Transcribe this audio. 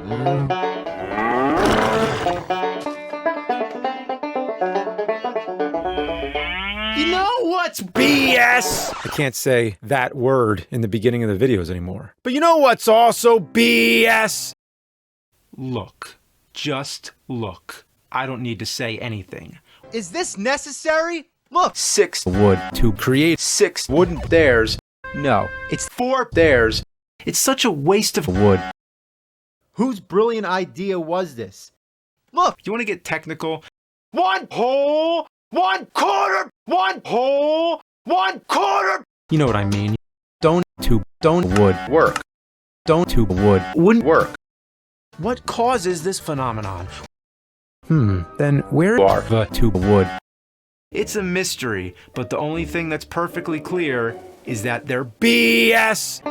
You know what's BS? I can't say that word in the beginning of the videos anymore. But you know what's also BS? Look. Just look. I don't need to say anything. Is this necessary? Look! 6 Wood to create 6 wooden theirs. No, it's 4 theirs. It's such a waste of wood. Whose brilliant idea was this? Look! You want to get technical? 1 whole, 1 quarter, 1 whole, 1 quarter. You know what I mean. Don't wood Work. don't to wood. Wouldn't work. What causes this phenomenon? Then where Are. the to wood? It's a mystery, but the only thing that's perfectly clear is that they're BS.